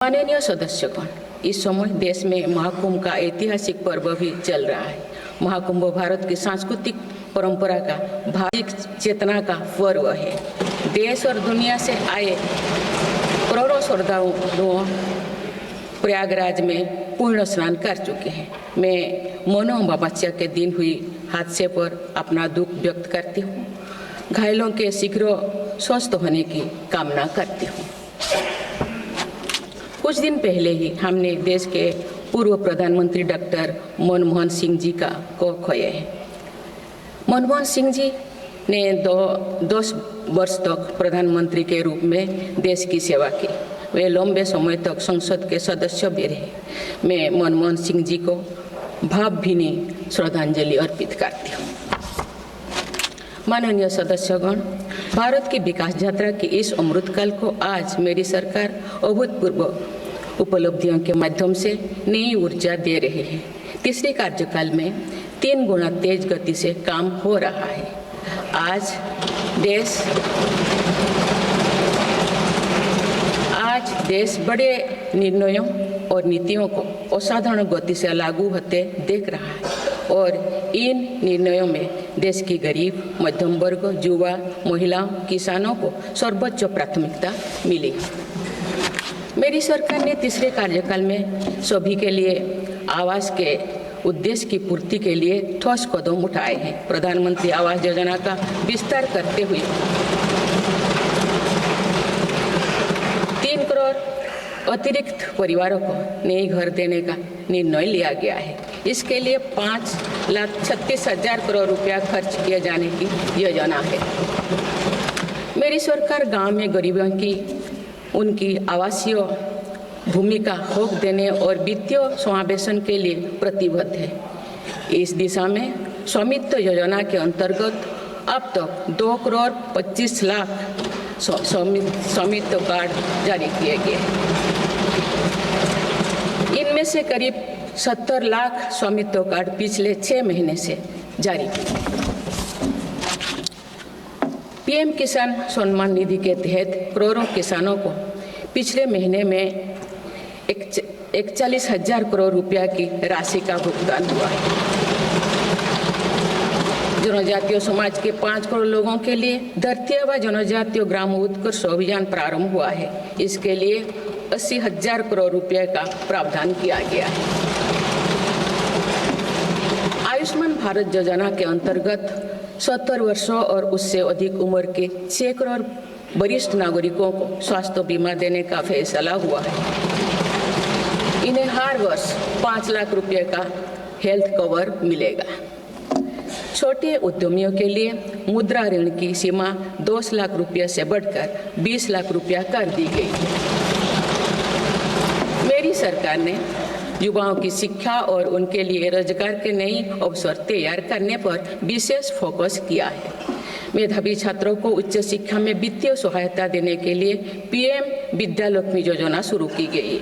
माननीय सदस्यगण, इस समय देश में महाकुंभ का ऐतिहासिक पर्व भी चल रहा है। महाकुंभ भारत की सांस्कृतिक परंपरा का धार्मिक चेतना का पर्व है। देश और दुनिया से आए करोड़ों श्रद्धालु प्रयागराज में पूर्ण स्नान कर चुके हैं। मैं मौनी अमावस्या के दिन हुई हादसे पर अपना दुख व्यक्त करती हूँ। घायलों के शीघ्र स्वस्थ होने की कामना करती हूँ। कुछ दिन पहले ही हमने देश के पूर्व प्रधानमंत्री डॉक्टर मनमोहन सिंह जी को खोया है। मनमोहन सिंह जी ने 10 वर्ष तक प्रधानमंत्री के रूप में देश की सेवा की। वे लंबे समय तक संसद के सदस्य भी रहे। मैं मनमोहन सिंह जी को भावभीनी श्रद्धांजलि अर्पित करती हूँ। माननीय सदस्यगण, भारत की विकास यात्रा की इस अमृतकाल को आज मेरी सरकार अभूतपूर्व उपलब्धियों के माध्यम से नई ऊर्जा दे रही है। तीसरे कार्यकाल में 3 गुना तेज गति से काम हो रहा है। आज देश बड़े निर्णयों और नीतियों को असाधारण गति से लागू होते देख रहा है और इन निर्णयों में देश की गरीब, मध्यम वर्ग, युवा, महिलाओं, किसानों को सर्वोच्च प्राथमिकता मिली। मेरी सरकार ने तीसरे कार्यकाल में सभी के लिए आवास के उद्देश्य की पूर्ति के लिए ठोस कदम उठाए हैं। प्रधानमंत्री आवास योजना का विस्तार करते हुए 3 करोड़ अतिरिक्त परिवारों को नए घर देने का निर्णय लिया गया है। इसके लिए 5,36,000 करोड़ रुपया खर्च किए जाने की योजना है। मेरी सरकार गांव में गरीबों की उनकी आवासीय भूमि का हक देने और वित्तीय समावेशन के लिए प्रतिबद्ध है। इस दिशा में स्वामित्व योजना के अंतर्गत अब तक 2 करोड़ 25 लाख स्वामित्व कार्ड जारी किए गए हैं। इनमें से करीब 70 लाख स्वामित्व कार्ड पिछले 6 महीने से जारी किए। पीएम किसान सम्मान निधि के तहत करोड़ों किसानों को पिछले महीने में 41,000 करोड़ रुपया की राशि का भुगतान हुआ है। जनजातीय समाज के 5 करोड़ लोगों के लिए धरती व जनजातीय ग्राम उत्कर्ष अभियान प्रारंभ हुआ है। इसके लिए 80,000 करोड़ रुपये का प्रावधान किया गया है। आयुष्मान भारत योजना के अंतर्गत 70 वर्षों और उससे अधिक उम्र के 6 करोड़ वरिष्ठ नागरिकों को स्वास्थ्य बीमा देने का फैसला हुआ है। इन्हें हर वर्ष 5 लाख रुपये का हेल्थ कवर मिलेगा। छोटे उद्यमियों के लिए मुद्रा ऋण की सीमा 10 लाख रुपये से बढ़कर 20 लाख रुपया कर दी गई है। मेरी सरकार ने युवाओं की शिक्षा और उनके लिए रोजगार के नए अवसर तैयार करने पर विशेष फोकस किया है। मेधावी छात्रों को उच्च शिक्षा में वित्तीय सहायता देने के लिए पीएम विद्या लक्ष्मी योजना शुरू की गई है।